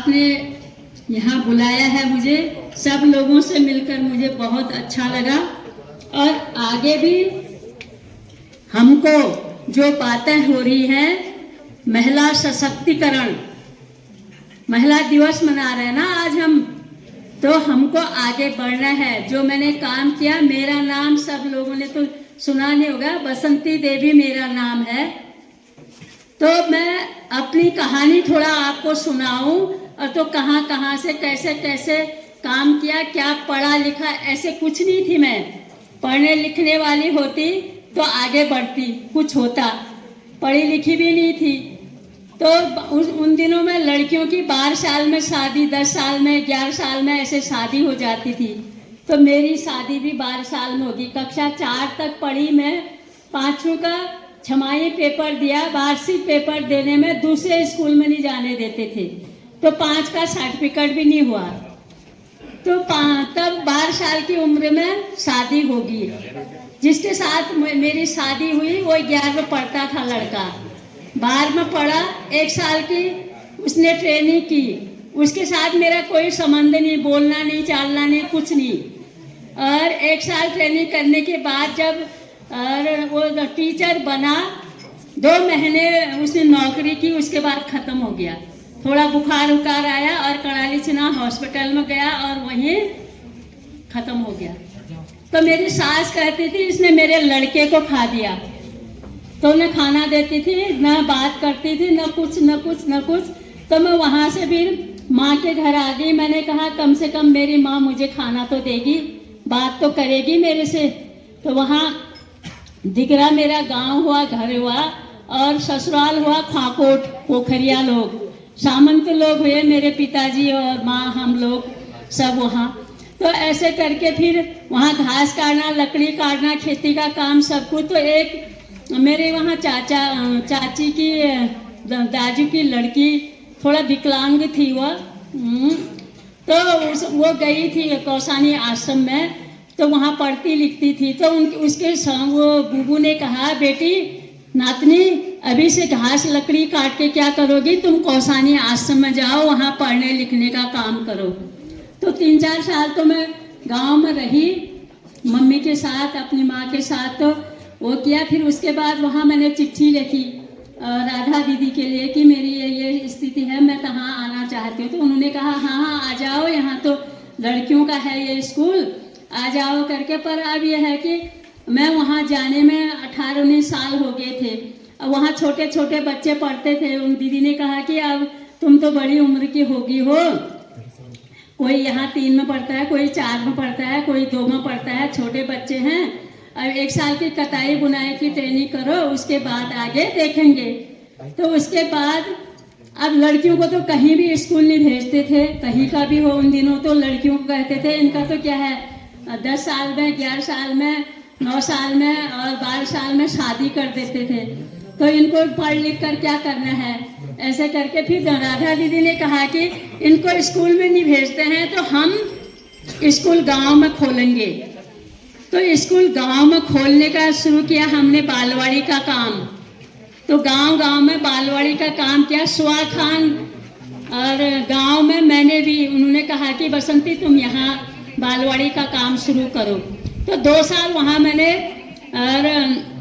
आपने यहाँ बुलाया है मुझे, सब लोगों से मिलकर मुझे बहुत अच्छा लगा। और आगे भी हमको जो बातें हो रही हैं, महिला सशक्तिकरण, महिला दिवस मना रहे हैं ना आज हम, तो हमको आगे बढ़ना है। जो मैंने काम किया, मेरा नाम सब लोगों ने तो सुना नहीं होगा, बसंती देवी मेरा नाम है। तो मैं अपनी कहानी थोड़ा आपको सुनाऊं, और तो कहाँ कहाँ से कैसे कैसे काम किया, क्या पढ़ा लिखा, ऐसे कुछ नहीं थी मैं। पढ़ने लिखने वाली होती तो आगे बढ़ती, कुछ होता, पढ़ी लिखी भी नहीं थी। तो उन दिनों में लड़कियों की 12 साल में शादी, 10 साल में, 11 साल में ऐसे शादी हो जाती थी। तो मेरी शादी भी 12 साल में होगी। कक्षा 4 तक पढ़ी मैं, 5वीं का छमाही पेपर दिया। वार्षिक पेपर देने में दूसरे स्कूल में नहीं जाने देते थे, तो 5 का सर्टिफिकेट भी नहीं हुआ। तो तब 12 साल की उम्र में शादी होगी। जिसके साथ मेरी शादी हुई वो 11 में पढ़ता था लड़का, 12 में पढ़ा, 1 साल की उसने ट्रेनिंग की। उसके साथ मेरा कोई संबंध नहीं, बोलना नहीं, चालना नहीं, कुछ नहीं। और 1 साल ट्रेनिंग करने के बाद जब वो टीचर बना, 2 महीने उसने नौकरी की, उसके बाद खत्म हो गया। थोड़ा बुखार उखार आया और कराली चिना हॉस्पिटल में गया और वहीं खत्म हो गया। तो मेरी सास कहती थी इसने मेरे लड़के को खा दिया। तो न खाना देती थी, न बात करती थी, न कुछ न कुछ न कुछ। तो मैं वहाँ से भी माँ के घर आ गई। मैंने कहा कम से कम मेरी माँ मुझे खाना तो देगी, बात तो करेगी मेरे से। तो वहाँ दिगरा मेरा गांव हुआ, घर हुआ, और ससुराल हुआ खाकोट, पोखरिया लोग, सामंत लोग हुए मेरे पिताजी और माँ, हम लोग सब वहाँ। तो ऐसे करके फिर वहाँ घास काटना, लकड़ी काटना, खेती का काम सब कुछ। तो एक मेरे वहाँ चाची की दाजू की लड़की थोड़ा विकलांग थी वह, तो वो गई थी कौसानी आश्रम में, तो वहाँ पढ़ती लिखती थी। तो उसके वो बूबू ने कहा बेटी नातनी अभी से घास लकड़ी काट के क्या करोगी, तुम कौसानी आश्रम में जाओ, वहाँ पढ़ने लिखने का काम करो। तो 3-4 साल तो मैं गांव में रही मम्मी के साथ, अपनी माँ के साथ, तो वो किया। फिर उसके बाद वहाँ मैंने चिट्ठी लिखी राधा दीदी के लिए कि मेरी ये स्थिति है, मैं कहाँ आना चाहती हूँ। तो उन्होंने कहा हाँ हाँ आ जाओ, यहाँ तो लड़कियों का है ये स्कूल, आ जाओ करके। पर अब यह है कि मैं वहाँ जाने में 18-19 साल हो गए थे। अब वहाँ छोटे छोटे बच्चे पढ़ते थे। उन दीदी ने कहा कि अब तुम तो बड़ी उम्र की होगी हो, कोई यहाँ 3 में पढ़ता है, कोई 4 में पढ़ता है, कोई 2 में पढ़ता है, छोटे बच्चे हैं। अब 1 साल की कटाई बुनाई की ट्रेनिंग करो, उसके बाद आगे देखेंगे। तो उसके बाद अब लड़कियों को तो कहीं भी स्कूल नहीं भेजते थे, कहीं का भी हो। उन दिनों तो लड़कियों को कहते थे इनका तो क्या है, 10 साल में, 11 साल में, 9 साल में और 12 साल में शादी कर देते थे। तो इनको पढ़ लिख कर क्या करना है, ऐसे करके फिर राधा दीदी ने कहा कि इनको स्कूल में नहीं भेजते हैं तो हम स्कूल गांव में खोलेंगे। तो स्कूल गांव में खोलने का शुरू किया हमने, बालवाड़ी का काम। तो गांव गांव में बालवाड़ी का काम किया। सुआ खान और गांव में मैंने भी, उन्होंने कहा कि बसंती तुम यहाँ बालवाड़ी का काम शुरू करो। तो 2 साल वहाँ मैंने और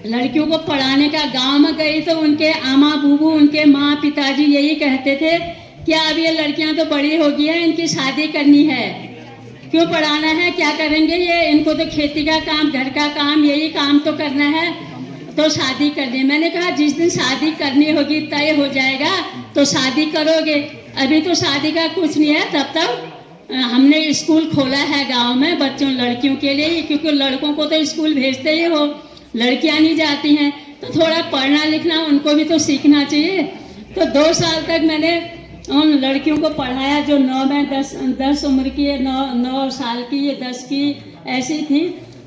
लड़कियों को पढ़ाने का गांव में गई। तो उनके आमा बूबू, उनके माँ पिताजी यही कहते थे कि अब ये लड़कियां तो बड़ी हो गई हैं, इनकी शादी करनी है, क्यों पढ़ाना है, क्या करेंगे ये, इनको तो खेती का काम, घर का काम, यही काम तो करना है, तो शादी करनी। मैंने कहा जिस दिन शादी करनी होगी तय हो जाएगा तो शादी करोगे, अभी तो शादी का कुछ नहीं है। तब तक हमने स्कूल खोला है गांव में बच्चों लड़कियों के लिए, क्योंकि लड़कों को तो स्कूल भेजते ही हो, लड़कियां नहीं जाती हैं, तो थोड़ा पढ़ना लिखना उनको भी तो सीखना चाहिए। तो 2 साल तक मैंने उन लड़कियों को पढ़ाया जो 9 में 10 उम्र की है, 9 साल की, ये 10 की ऐसी थी।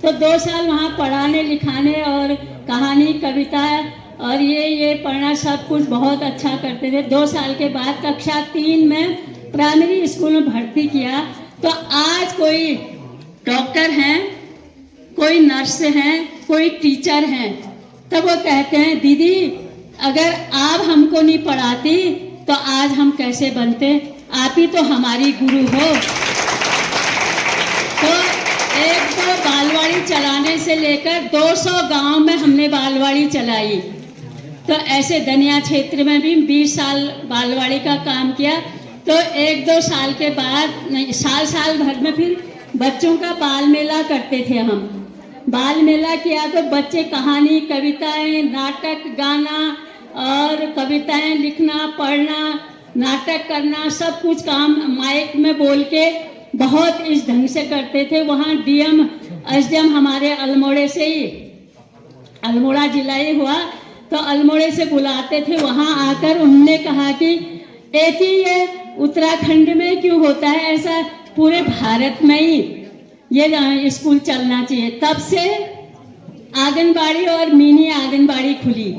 तो 2 साल वहाँ पढ़ाने लिखाने और कहानी कविता और ये पढ़ना सब कुछ बहुत अच्छा करते थे। 2 साल के बाद कक्षा 3 में प्राइमरी स्कूल में भर्ती किया। तो आज कोई डॉक्टर हैं, कोई नर्स हैं, कोई टीचर हैं। तब वो कहते हैं दीदी अगर आप हमको नहीं पढ़ाती तो आज हम कैसे बनते? आप ही तो हमारी गुरु हो। तो एक तो बालवाड़ी चलाने से लेकर 200 गांव में हमने बालवाड़ी चलाई। तो ऐसे दनिया क्षेत्र में भी 20 साल बालवाड़ी का काम किया। तो 1-2 साल के बाद, नहीं, साल भर में फिर बच्चों का बाल मेला करते थे हम। बाल मेला किया तो बच्चे कहानी, कविताएं, नाटक, गाना और कविताएं लिखना, पढ़ना, नाटक करना, सब कुछ काम माइक में बोल के बहुत इस ढंग से करते थे। वहाँ डीएम एसडीएम हमारे अल्मोड़े से ही, अल्मोड़ा जिला ही हुआ, तो अल्मोड़े से बुलाते थे। वहाँ आकर उन्होंने कहा कि एक ही ये उत्तराखंड में क्यों होता है ऐसा, पूरे भारत में ही ये स्कूल चलना चाहिए। तब से आंगनबाड़ी और मिनी आंगनबाड़ी खुली।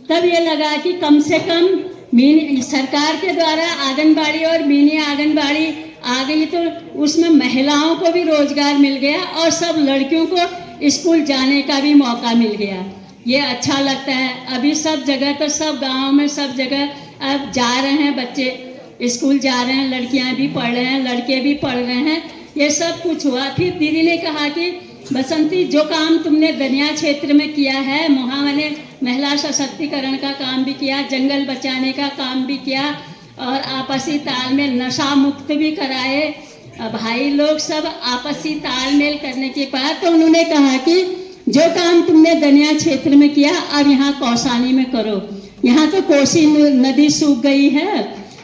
तब ये लगा कि कम से कम मिनी सरकार के द्वारा आंगनबाड़ी और मिनी आंगनबाड़ी आ गई तो उसमें महिलाओं को भी रोजगार मिल गया और सब लड़कियों को स्कूल जाने का भी मौका मिल गया। ये अच्छा लगता है। अभी सब जगह तो, सब गांव में सब जगह अब जा रहे हैं बच्चे, स्कूल जा रहे हैं, लड़कियां भी पढ़ रहे हैं, लड़के भी पढ़ रहे हैं। ये सब कुछ हुआ। फिर दीदी ने कहा कि बसंती, जो काम तुमने दनिया क्षेत्र में किया है, वहाँ मैंने महिला सशक्तिकरण का काम भी किया, जंगल बचाने का काम भी किया और आपसी तालमेल, नशा मुक्त भी कराए भाई लोग, सब आपसी तालमेल करने के बाद तो उन्होंने कहा कि जो काम तुमने दनिया क्षेत्र में किया अब यहाँ कौसानी में करो। यहाँ तो कोसी नदी सूख गई है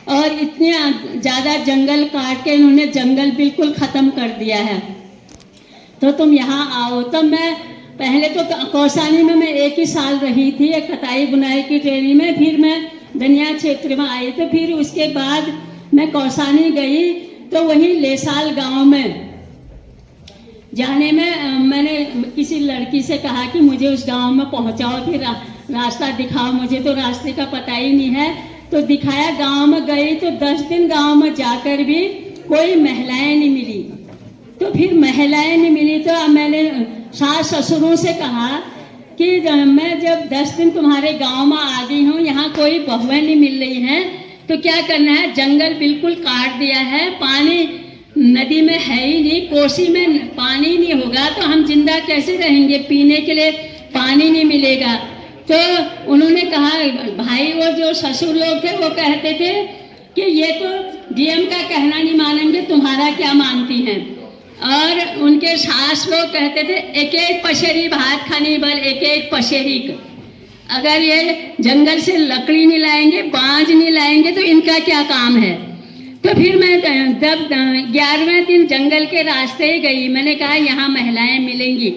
और इतने ज़्यादा जंगल काट के इन्होंने जंगल बिल्कुल ख़त्म कर दिया है, तो तुम यहाँ आओ। तो मैं पहले तो कौसानी में मैं 1 ही साल रही थी, एक कताई बुनाई की ट्रेनिंग में। फिर मैं दनिया क्षेत्र में आई, तो फिर उसके बाद मैं कौसानी गई। तो वहीं लेसाल गांव में जाने में मैंने किसी लड़की से कहा कि मुझे उस गांव में पहुंचाओ, फिर रास्ता दिखाओ, मुझे तो रास्ते का पता ही नहीं है। तो दिखाया, गांव में गई तो 10 दिन गांव में जाकर भी कोई महिलाएं नहीं मिली। तो फिर महिलाएं नहीं मिली तो मैंने सास ससुरों से कहा कि मैं जब 10 दिन तुम्हारे गांव में आ गई हूँ, यहाँ कोई बहुएं नहीं मिल रही हैं, तो क्या करना है? जंगल बिल्कुल काट दिया है, पानी नदी में है ही नहीं, कोसी में पानी नहीं होगा तो हम जिंदा कैसे रहेंगे? पीने के लिए पानी नहीं मिलेगा। तो उन्होंने कहा, भाई वो जो ससुर लोग थे वो कहते थे कि ये तो डीएम का कहना नहीं मानेंगे, तुम्हारा क्या मानती हैं? और उनके सास लोग कहते थे, एक एक पसेरी भात खानी बल एक एक पसेरी। अगर ये जंगल से लकड़ी नहीं लाएंगे, बांज नहीं लाएंगे तो इनका क्या काम है? तो फिर मैं जब 11वें दिन जंगल के रास्ते ही गई, मैंने कहा यहाँ महिलाएं मिलेंगी।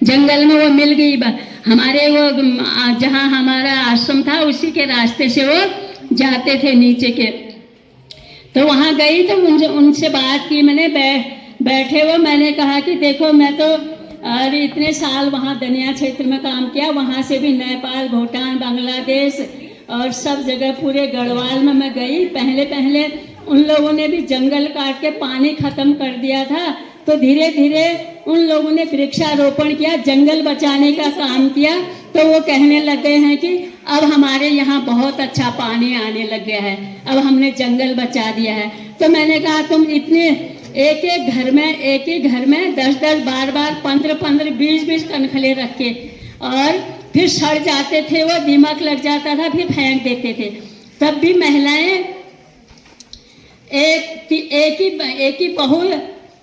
जंगल में वो मिल गई, हमारे वो जहाँ हमारा आश्रम था उसी के रास्ते से वो जाते थे नीचे के। तो वहाँ गई तो मुझे उनसे बात की, मैंने बैठे वो, मैंने कहा कि देखो मैं तो अरे इतने साल वहाँ दनिया क्षेत्र में काम किया, वहाँ से भी नेपाल, भूटान, बांग्लादेश और सब जगह पूरे गढ़वाल में मैं गई। पहले उन लोगों ने भी जंगल काट के पानी खत्म कर दिया था, तो धीरे धीरे उन लोगों ने वृक्षारोपण किया, जंगल बचाने का काम किया। तो वो कहने लगे हैं कि अब हमारे यहाँ बहुत अच्छा पानी आने लग गया है, अब हमने जंगल बचा दिया है। तो मैंने कहा तुम इतने एक ही घर में 10-10, 12-12, 15-15, 20-20 कनखले रख के और फिर सड़ जाते थे, वो दीमक लग जाता था, फिर फेंक देते थे। तब भी महिलाएं एक ही बहू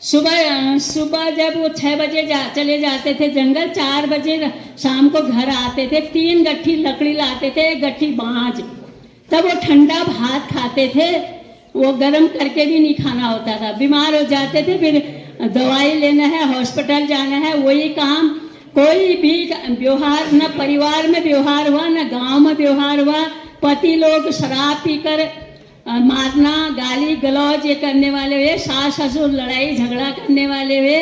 सुबह जब वो 6 बजे चले जाते थे जंगल, 4 बजे शाम को घर आते थे, 3 गट्ठी लकड़ी लाते थे, 1 गट्ठी बांज। तब वो ठंडा भात खाते थे, वो गर्म करके भी नहीं खाना होता था। बीमार हो जाते थे, फिर दवाई लेना है, हॉस्पिटल जाना है, वही काम। कोई भी व्यवहार, न परिवार में व्यवहार हुआ, न गांव में व्यवहार हुआ। पति लोग शराब पीकर मारना, गाली गलौज ये करने वाले हुए, सास ससुर लड़ाई झगड़ा करने वाले हुए,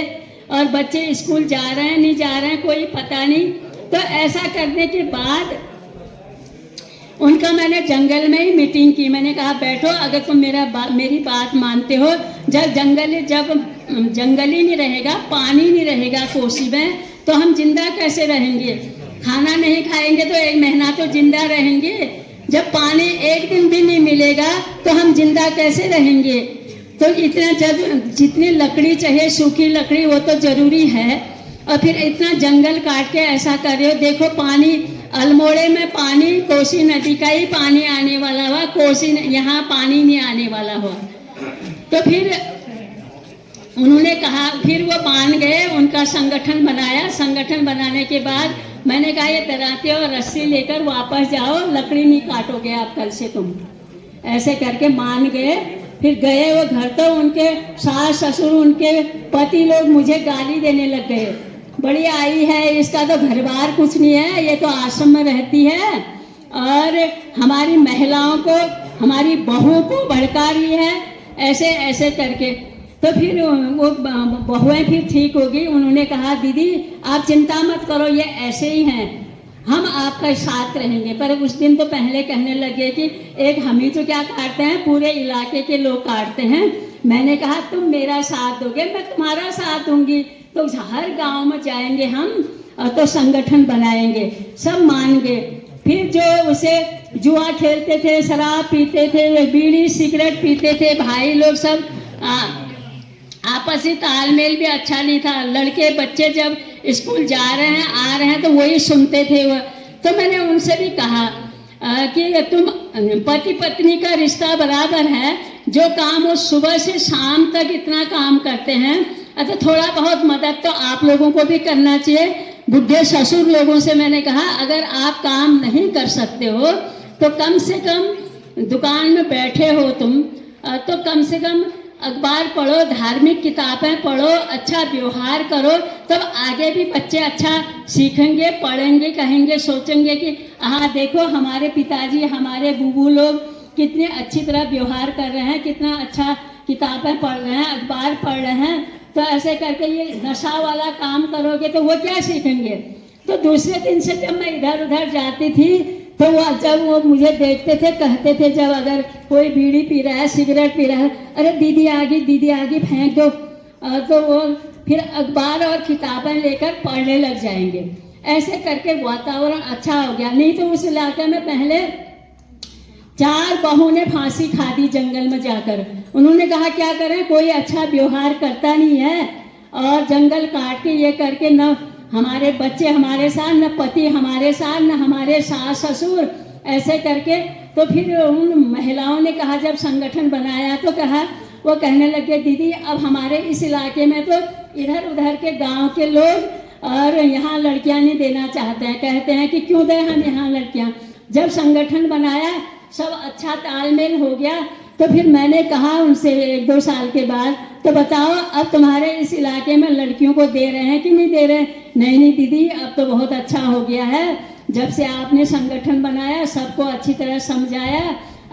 और बच्चे स्कूल जा रहे हैं नहीं जा रहे हैं कोई पता नहीं। तो ऐसा करने के बाद उनका मैंने जंगल में ही मीटिंग की। मैंने कहा बैठो, अगर तुम मेरी बात मानते हो, जब जंगल ही नहीं रहेगा, पानी नहीं रहेगा कोसी में, तो हम जिंदा कैसे रहेंगे? खाना नहीं खाएंगे तो 1 महीना तो जिंदा रहेंगे। जब पानी एक दिन भी नहीं मिलेगा तो हम जिंदा कैसे रहेंगे। तो इतना जितनी लकड़ी चाहिए, सूखी लकड़ी, वो तो जरूरी है, और फिर इतना जंगल काट के ऐसा कर रहे हो। देखो पानी अल्मोड़े में पानी, कोसी नदी का ही पानी आने वाला हुआ, कोसी यहाँ पानी नहीं आने वाला हुआ। तो फिर उन्होंने कहा, फिर वो मान गए, उनका संगठन बनाया। संगठन बनाने के बाद मैंने कहा ये दराते और रस्सी लेकर वापस जाओ, लकड़ी नहीं काटोगे आप कल से तुम। ऐसे करके मान गए। फिर गए वो घर, तो उनके सास ससुर, उनके पति लोग मुझे गाली देने लग गए, बड़ी आई है, इसका तो घर बार कुछ नहीं है, ये तो आश्रम में रहती है और हमारी महिलाओं को, हमारी बहुओं को भड़का रही है, ऐसे ऐसे करके। तो फिर वो बहुएं फिर ठीक होगी। उन्होंने कहा दीदी आप चिंता मत करो, ये ऐसे ही हैं, हम आपका साथ रहेंगे। पर उस दिन तो पहले कहने लगे कि एक हम ही तो क्या काटते हैं, पूरे इलाके के लोग काटते हैं। मैंने कहा तुम मेरा साथ दोगे, मैं तुम्हारा साथ दूंगी, तो हर गांव में जाएंगे हम, तो संगठन बनाएंगे। सब मान गए। फिर जो उसे जुआ खेलते थे, शराब पीते थे, बीड़ी सिगरेट पीते थे, भाई लोग सब आपसी तालमेल भी अच्छा नहीं था। लड़के बच्चे जब स्कूल जा रहे हैं आ रहे हैं तो वही सुनते थे वो। तो मैंने उनसे भी कहा कि तुम पति पत्नी का रिश्ता बराबर है, जो काम वो सुबह से शाम तक इतना काम करते हैं, अच्छा थोड़ा बहुत मदद तो आप लोगों को भी करना चाहिए। बुढ़े ससुर लोगों से मैंने कहा अगर आप काम नहीं कर सकते हो तो कम से कम दुकान में बैठे हो तुम, तो कम से कम अखबार पढ़ो, धार्मिक किताबें पढ़ो, अच्छा व्यवहार करो, तब आगे भी बच्चे अच्छा सीखेंगे, पढ़ेंगे, कहेंगे, सोचेंगे कि हाँ देखो हमारे पिताजी, हमारे बूबू लोग कितने अच्छी तरह व्यवहार कर रहे हैं, कितना अच्छा किताबें पढ़ रहे हैं, अखबार पढ़ रहे हैं। तो ऐसे करके ये नशा वाला काम करोगे तो वो क्या सीखेंगे। तो दूसरे दिन से जब मैं इधर उधर जाती थी तो जब वो मुझे देखते थे, कहते थे, जब अगर कोई बीड़ी पी रहा है, सिगरेट पी रहा है, अरे दीदी आ गई फेंक दो, तो वो फिर अखबार और किताबें लेकर पढ़ने लग जाएंगे। ऐसे करके वातावरण अच्छा हो गया। नहीं तो उस इलाके में पहले 4 बहू ने फांसी खा दी जंगल में जाकर। उन्होंने कहा क्या करें, कोई अच्छा व्यवहार करता नहीं है, और जंगल काट के ये करके न हमारे बच्चे हमारे साथ, न पति हमारे साथ, न हमारे सास ससुर, ऐसे करके। तो फिर उन महिलाओं ने कहा, जब संगठन बनाया तो कहा, वो कहने लगे दीदी अब हमारे इस इलाके में तो इधर उधर के गांव के लोग और यहाँ लड़कियां नहीं देना चाहते हैं, कहते हैं कि क्यों दें हम यहाँ लड़कियां। जब संगठन बनाया सब अच्छा तालमेल हो गया। तो फिर मैंने कहा उनसे 1-2 साल के बाद, तो बताओ अब तुम्हारे इस इलाके में लड़कियों को दे रहे हैं कि नहीं दे रहे। नहीं दीदी अब तो बहुत अच्छा हो गया है, जब से आपने संगठन बनाया सबको अच्छी तरह समझाया।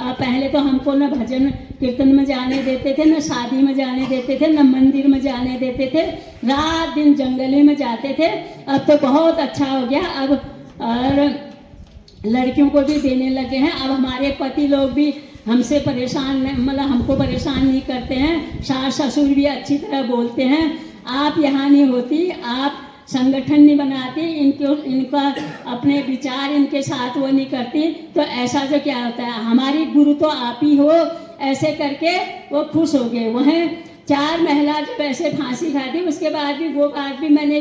पहले तो हमको न भजन कीर्तन में जाने देते थे, न शादी में जाने देते थे, न मंदिर में जाने देते थे, रात दिन जंगली में जाते थे। अब तो बहुत अच्छा हो गया, अब और लड़कियों को भी देने लगे हैं। अब हमारे पति लोग भी हमसे परेशान, मतलब हमको परेशान नहीं करते हैं। सास ससुर भी अच्छी तरह बोलते हैं, आप यहाँ नहीं होती, आप संगठन नहीं बनाती, इनका अपने विचार इनके साथ वो नहीं करती, तो ऐसा जो क्या होता है, हमारी गुरु तो आप ही हो। ऐसे करके वो खुश हो गए। वहीं 4 महिला जब ऐसे फांसी खाती, उसके बाद भी वो बात भी मैंने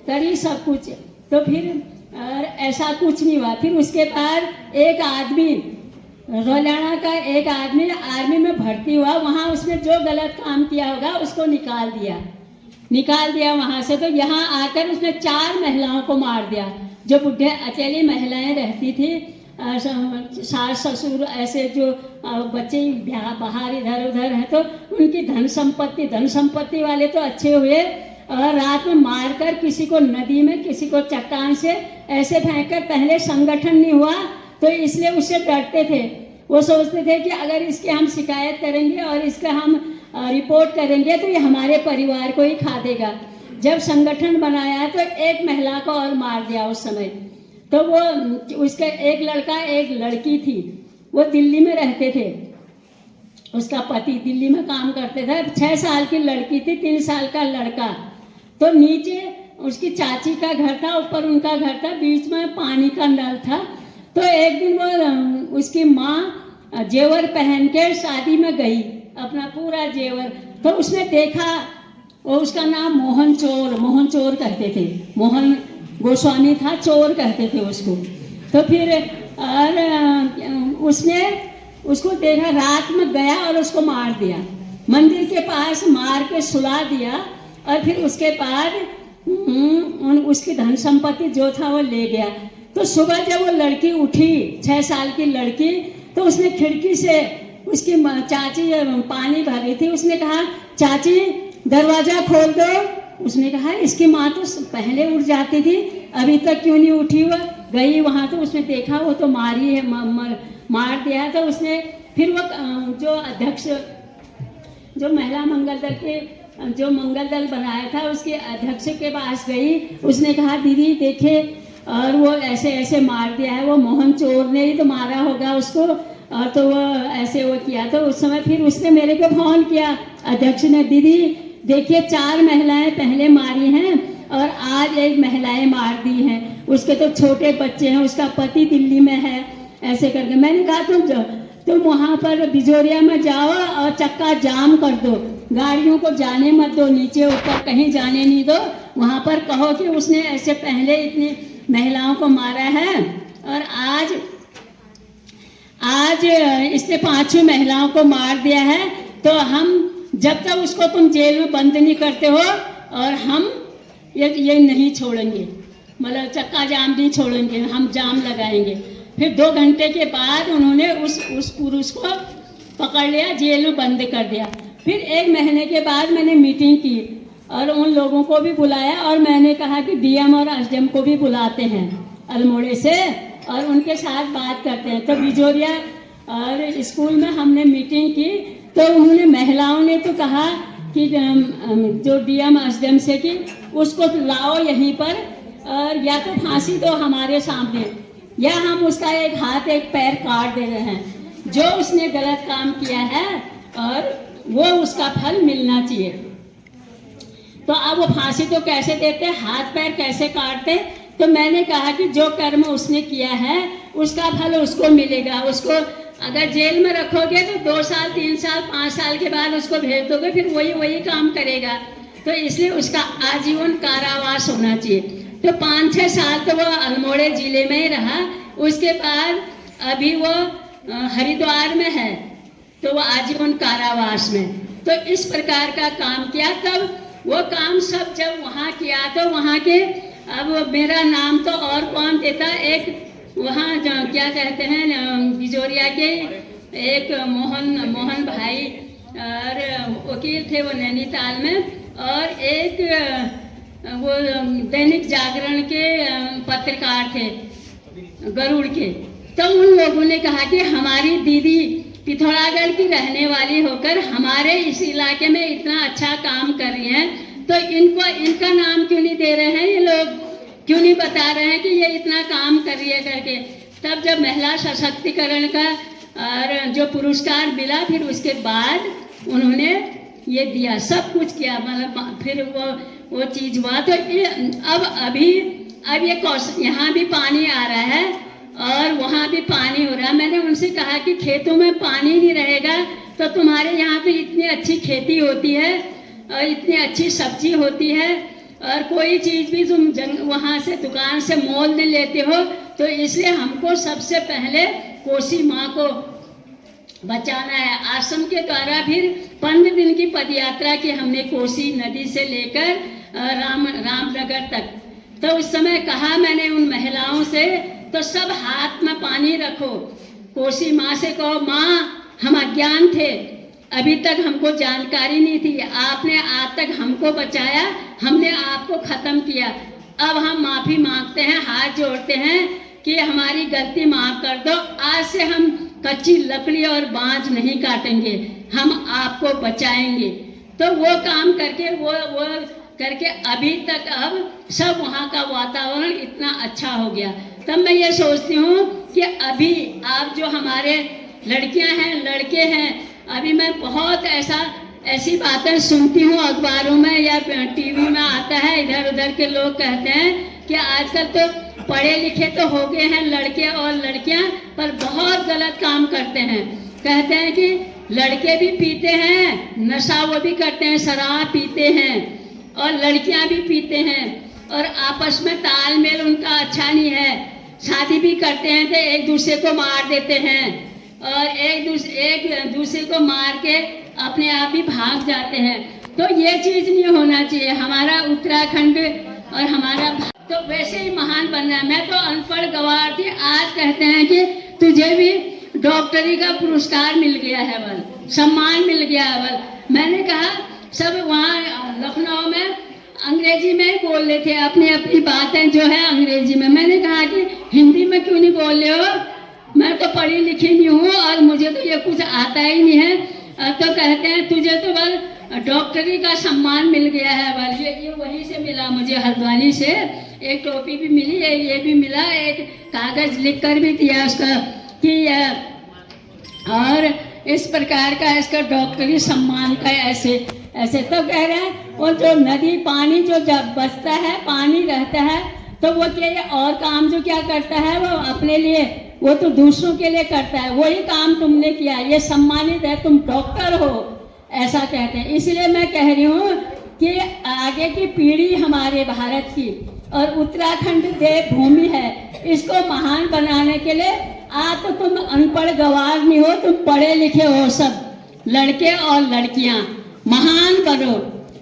करी सब कुछ। तो फिर और ऐसा कुछ नहीं हुआ। फिर उसके बाद एक आदमी, रोलाना का एक आदमी आर्मी में भर्ती हुआ, वहाँ उसने जो गलत काम किया होगा उसको निकाल दिया वहाँ से। तो यहाँ आकर उसने 4 महिलाओं को मार दिया, जो बुढ़े अकेली महिलाएं रहती थी, सास ससुर ऐसे जो बच्चे बाहर इधर उधर हैं, तो उनकी धन संपत्ति वाले तो अच्छे हुए, और रात में मारकर किसी को नदी में, किसी को चट्टान से ऐसे फेंककर। पहले संगठन नहीं हुआ तो इसलिए उससे डरते थे। वो सोचते थे कि अगर इसके हम शिकायत करेंगे और इसका हम रिपोर्ट करेंगे तो ये हमारे परिवार को ही खा देगा। जब संगठन बनाया तो एक महिला को और मार दिया उस समय। तो वो उसका एक लड़का एक लड़की थी, वो दिल्ली में रहते थे, उसका पति दिल्ली में काम करते थे। 6 साल की लड़की थी, 3 साल का लड़का। तो नीचे उसकी चाची का घर था, ऊपर उनका घर था, बीच में पानी का नल था। तो एक दिन वो उसकी माँ जेवर पहन के शादी में गई, अपना पूरा जेवर, तो उसने देखा, वो उसका नाम मोहन चोर कहते थे, मोहन गोस्वामी था, चोर कहते थे उसको। तो फिर और उसने उसको देखा, रात में गया और उसको मार दिया, मंदिर के पास मार के सुला दिया। और फिर उसके बाद उसकी धन संपत्ति जो था वो ले गया। तो सुबह जब वो लड़की उठी, 6 साल की लड़की, तो उसने खिड़की से, उसकी चाची पानी भर रही थी, उसने कहा चाची दरवाजा खोल दो। उसने कहा इसकी माँ तो पहले उठ जाती थी, अभी तक क्यों नहीं उठी? वो गई वहाँ, तो उसने देखा वो तो मारी है, मार दिया। तो उसने फिर वो जो अध्यक्ष, जो महिला मंगल दल के जो मंगल दल बनाया था, उसके अध्यक्ष के पास गई। उसने कहा दीदी देखे, और वो ऐसे ऐसे मार दिया है, वो मोहन चोर ने ही तो मारा होगा उसको, और तो वो ऐसे वो किया। तो उस समय फिर उसने मेरे को फोन किया, अध्यक्ष ने, दीदी देखिए 4 महिलाएं पहले मारी हैं और आज 1 महिलाएं मार दी हैं, उसके तो छोटे बच्चे हैं, उसका पति दिल्ली में है, ऐसे करके। मैंने कहा तुम वहाँ पर बिजोरिया में जाओ और चक्का जाम कर दो, गाड़ियों को जाने मत दो, नीचे ऊपर कहीं जाने नहीं दो, वहाँ पर कहो कि उसने ऐसे पहले इतनी महिलाओं को मारा है और आज इसने 5 महिलाओं को मार दिया है। तो हम जब तक उसको तुम जेल में बंद नहीं करते हो, और हम ये नहीं छोड़ेंगे, मतलब चक्का जाम नहीं छोड़ेंगे, हम जाम लगाएंगे। फिर 2 घंटे के बाद उन्होंने उस पुरुष को पकड़ लिया, जेल में बंद कर दिया। फिर 1 महीने के बाद मैंने मीटिंग की और उन लोगों को भी बुलाया, और मैंने कहा कि डीएम और एसडीएम को भी बुलाते हैं अल्मोड़े से, और उनके साथ बात करते हैं। तो बिजोरिया और स्कूल में हमने मीटिंग की, तो उन्होंने, महिलाओं ने तो कहा कि जो डीएम एसडीएम से कि उसको लाओ यहीं पर, और या तो फांसी दो हमारे सामने, या हम उसका 1 हाथ 1 पैर काट दे रहे हैं। जो उसने गलत काम किया है और वो उसका फल मिलना चाहिए। तो अब वो फांसी तो कैसे देते, हाथ पैर कैसे काटते? तो मैंने कहा कि जो कर्म उसने किया है उसका फल उसको मिलेगा। उसको अगर जेल में रखोगे तो 2 साल 3 साल 5 साल के बाद उसको भेज दोगे, फिर वही काम करेगा। तो इसलिए उसका आजीवन कारावास होना चाहिए। तो 5-6 साल तो वो अल्मोड़े जिले में ही रहा। उसके बाद अभी वो हरिद्वार में है, तो वो आजीवन कारावास में। तो इस प्रकार का काम किया। तब वो काम सब जब वहाँ किया तो वहाँ के, अब मेरा नाम तो और कौन देता, एक वहाँ क्या कहते हैं बिजोरिया के एक मोहन भाई और वकील थे वो नैनीताल में, और एक वो दैनिक जागरण के पत्रकार थे गरुड़ के। तो उन लोगों ने कहा कि हमारी दीदी पिथौरागढ़ की रहने वाली होकर हमारे इस इलाके में इतना अच्छा काम कर रही हैं, तो इनका नाम क्यों नहीं दे रहे हैं, ये लोग क्यों नहीं बता रहे हैं कि ये इतना काम कर रही है करके। तब जब महिला सशक्तिकरण का और जो पुरस्कार मिला, फिर उसके बाद उन्होंने ये दिया, सब कुछ किया, मतलब फिर वो चीज़ हुआ। तो ये अब ये यहाँ भी पानी आ रहा है और वहाँ भी पानी हो रहा है। मैंने उनसे कहा कि खेतों में पानी नहीं रहेगा तो तुम्हारे यहाँ पे इतनी अच्छी खेती होती है और इतनी अच्छी सब्जी होती है, और कोई चीज़ भी तुम वहाँ से दुकान से मोल नहीं लेते हो। तो इसलिए हमको सबसे पहले कोसी माँ को बचाना है। आश्रम के द्वारा फिर 15 दिन की पदयात्रा की हमने कोसी नदी से लेकर रामनगर तक। तो उस समय कहा मैंने उन महिलाओं से, तो सब हाथ में पानी रखो, कोसी माँ से कहो माँ हम अज्ञान थे, अभी तक हमको जानकारी नहीं थी, आपने आज तक हमको बचाया, हमने आपको खत्म किया, अब हम माफ़ी मांगते हैं, हाथ जोड़ते हैं कि हमारी गलती माफ़ कर दो। आज से हम कच्ची लकड़ी और बांज नहीं काटेंगे, हम आपको बचाएंगे। तो वो काम करके वो करके अभी तक अब सब वहाँ का वातावरण इतना अच्छा हो गया। तब मैं ये सोचती हूँ कि अभी आप जो हमारे लड़कियाँ हैं लड़के हैं, अभी मैं बहुत ऐसी बातें सुनती हूँ अखबारों में या टीवी में आता है, इधर उधर के लोग कहते हैं कि आजकल तो पढ़े लिखे तो हो गए हैं लड़के और लड़कियां, पर बहुत गलत काम करते हैं। कहते हैं कि लड़के भी पीते हैं, नशा वो भी करते हैं, शराब पीते हैं, और लड़कियां भी पीते हैं, और आपस में तालमेल उनका अच्छा नहीं है। शादी भी करते हैं तो एक दूसरे को मार देते हैं, और एक दूसरे को मार के अपने आप ही भाग जाते हैं। तो ये चीज़ नहीं होना चाहिए। हमारा उत्तराखंड और हमारा तो वैसे ही महान बनना है। मैं तो अनपढ़ गवार थी, आज कहते हैं कि तुझे भी डॉक्टरी का पुरस्कार मिल गया है, बल सम्मान मिल गया है। बल मैंने कहा सब वहाँ लखनऊ में अंग्रेजी में ही बोल रहे थे, अपनी अपनी बातें जो है अंग्रेजी में। मैंने कहा कि हिंदी में क्यों नहीं बोल रहे हो, मैं तो पढ़ी लिखी नहीं हूँ और मुझे तो ये कुछ आता ही नहीं है। तो कहते हैं तुझे तो बल डॉक्टरी का सम्मान मिल गया है। बल ये वहीं से मिला मुझे, हल्द्वानी से एक टोपी भी मिली है, ये भी मिला, एक कागज लिख कर भी दिया उसका कि और इस प्रकार का इसका डॉक्टरी सम्मान का ऐसे ऐसे। तो कह रहे हैं वो जो नदी पानी जो जब बचता है, पानी रहता है, तो वो क्या और काम जो क्या करता है वो अपने लिए, वो तो दूसरों के लिए करता है। वही काम तुमने किया, ये सम्मानित है, तुम डॉक्टर हो, ऐसा कहते हैं। इसलिए मैं कह रही हूँ कि आगे की पीढ़ी हमारे भारत की और उत्तराखंड देवभूमि है, इसको महान बनाने के लिए आज तो तुम अनपढ़ गवार नहीं हो, तुम पढ़े लिखे हो, सब लड़के और लड़कियां महान बनो,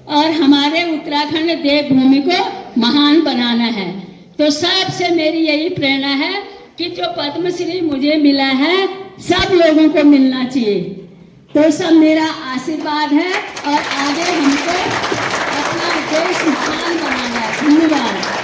और हमारे उत्तराखंड देवभूमि को महान बनाना है। तो सबसे मेरी यही प्रेरणा है कि जो पद्मश्री मुझे मिला है सब लोगों को मिलना चाहिए। तो सब मेरा आशीर्वाद है, और आगे हमको अपना देश महान बनाना है। धन्यवाद।